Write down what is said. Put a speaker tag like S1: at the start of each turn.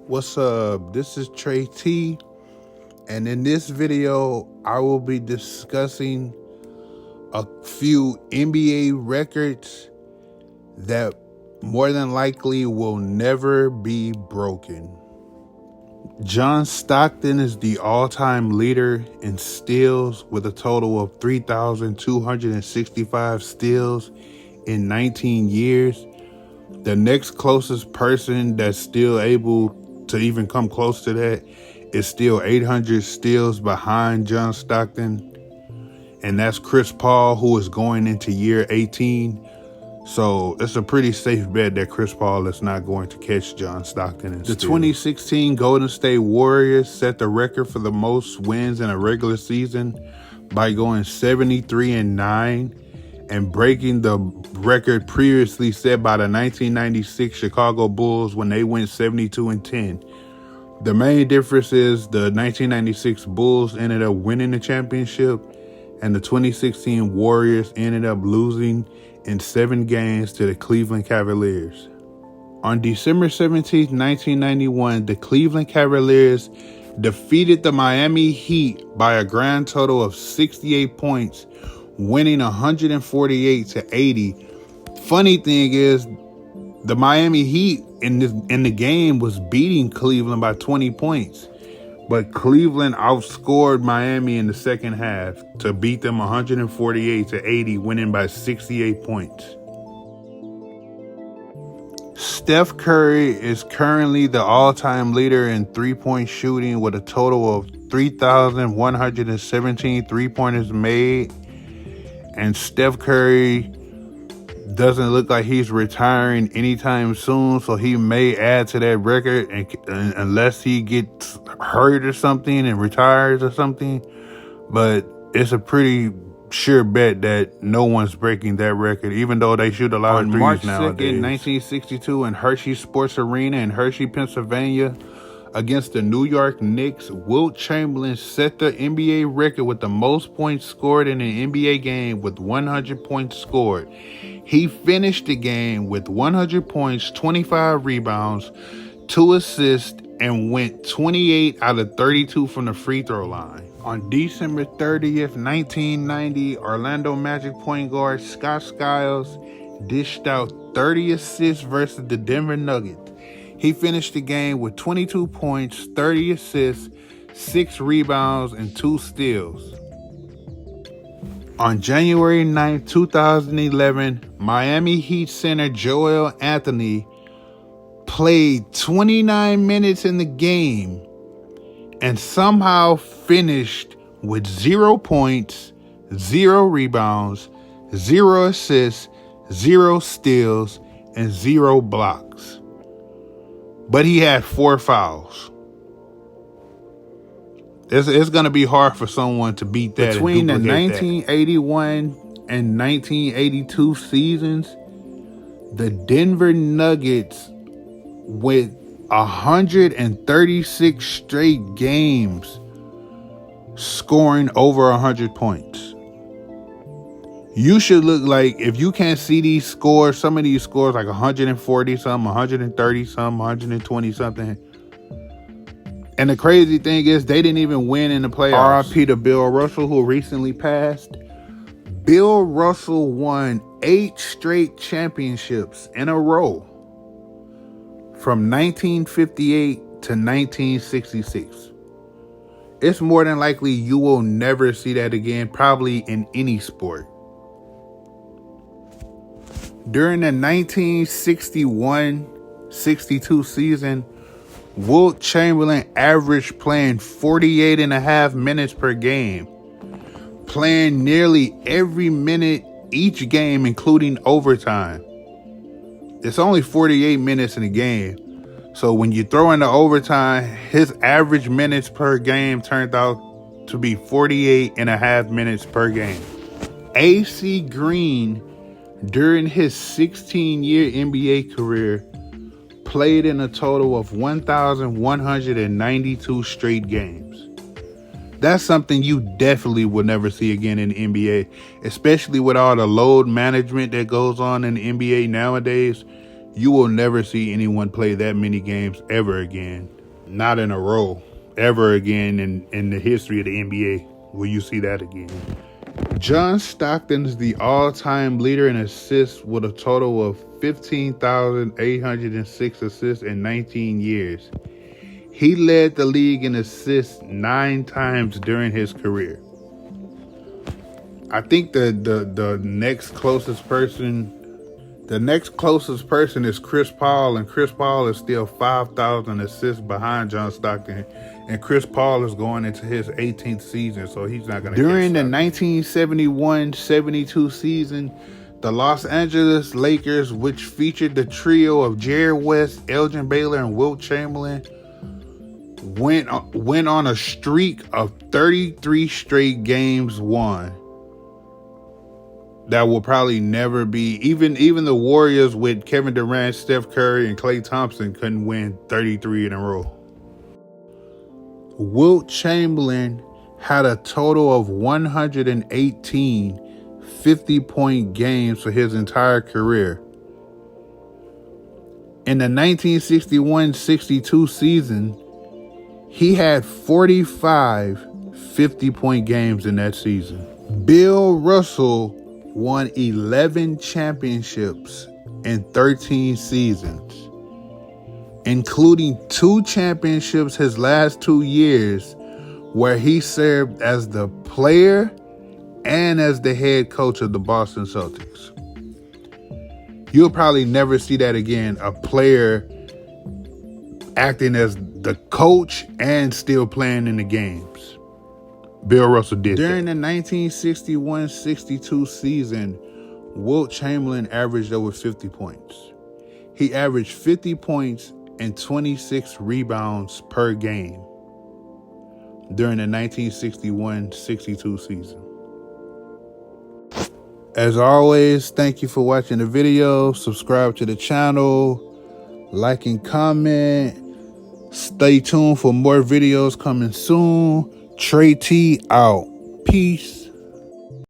S1: What's up? This is Trey T, and in this video, I will be discussing a few NBA records that more than likely will never be broken. John Stockton is the all-time leader in steals with a total of 3,265 steals in 19 years. The next closest person that's still able to even come close to that is still 800 steals behind John Stockton. And that's Chris Paul, who is going into year 18. So it's a pretty safe bet that Chris Paul is not going to catch John Stockton in steals. The 2016 Golden State Warriors set the record for the most wins in a regular season by going 73-9. And breaking the record previously set by the 1996 Chicago Bulls when they went 72-10. The main difference is the 1996 Bulls ended up winning the championship, and the 2016 Warriors ended up losing in 7 games to the Cleveland Cavaliers. On December 17, 1991, the Cleveland Cavaliers defeated the Miami Heat by a grand total of 68 points, winning 148-80. Funny thing is, the Miami Heat in the game was beating Cleveland by 20 points. But Cleveland outscored Miami in the second half to beat them 148-80, winning by 68 points. Steph Curry is currently the all-time leader in three-point shooting with a total of 3,117 three-pointers made. And Steph Curry doesn't look like he's retiring anytime soon, so he may add to that record unless he gets hurt or something and retires or something. But it's a pretty sure bet that no one's breaking that record, even though they shoot a lot of threes nowadays. On March 2nd, 1962, in Hershey Sports Arena in Hershey, Pennsylvania, against the New York Knicks, Wilt Chamberlain set the NBA record with the most points scored in an NBA game with 100 points scored. He finished the game with 100 points, 25 rebounds, 2 assists, and went 28 out of 32 from the free throw line. On December 30th, 1990, Orlando Magic point guard Scott Skiles dished out 30 assists versus the Denver Nuggets. He finished the game with 22 points, 30 assists, 6 rebounds, and 2 steals. On January 9, 2011, Miami Heat center Joel Anthony played 29 minutes in the game and somehow finished with 0 points, 0 rebounds, 0 assists, 0 steals, and 0 blocks. But he had 4 fouls. It's going to be hard for someone to beat that. Between the 1981 and 1982 seasons, the Denver Nuggets with 136 straight games scoring over 100 points. You should look like, if you can't see these scores, some of these scores like 140 something, 130 something, 120 something. And the crazy thing is, they didn't even win in the playoffs. RIP to Bill Russell, who recently passed. Bill Russell won 8 straight championships in a row from 1958 to 1966. It's more than likely you will never see that again, probably in any sport. During the 1961-62 season, Wilt Chamberlain averaged playing 48.5 minutes per game, playing nearly every minute each game, including overtime. It's only 48 minutes in a game, so when you throw in the overtime, his average minutes per game turned out to be 48.5 minutes per game. AC Green, during his 16-year NBA career, played in a total of 1,192 straight games. That's something you definitely will never see again in the NBA, especially with all the load management that goes on in the NBA nowadays. You will never see anyone play that many games ever again. Not in a row. Ever again in the history of the NBA will you see that again. John Stockton is the all-time leader in assists with a total of 15,806 assists in 19 years. He led the league in assists 9 times during his career. I think the next closest person is Chris Paul, and Chris Paul is still 5,000 assists behind John Stockton, and Chris Paul is going into his 18th season, so he's not going to. During the 1971-72 season, the Los Angeles Lakers, which featured the trio of Jerry West, Elgin Baylor, and Wilt Chamberlain, went on a streak of 33 straight games won. That will probably never be, even the Warriors with Kevin Durant, Steph Curry, and Klay Thompson couldn't win 33 in a row. Wilt Chamberlain had a total of 118 50-point games for his entire career. In the 1961-62 season, he had 45 50-point games in that season. Bill Russell won 11 championships in 13 seasons, including 2 championships his last 2 years, where he served as the player and as the head coach of the Boston Celtics. You'll probably never see that again, a player acting as the coach and still playing in the games. Bill Russell did during that. The 1961-62 season, Wilt Chamberlain averaged over 50 points. He averaged 50 points and 26 rebounds per game during the 1961-62 season. As always, thank you for watching the video. Subscribe to the channel, like and comment. Stay tuned for more videos coming soon. Trey T out. Peace.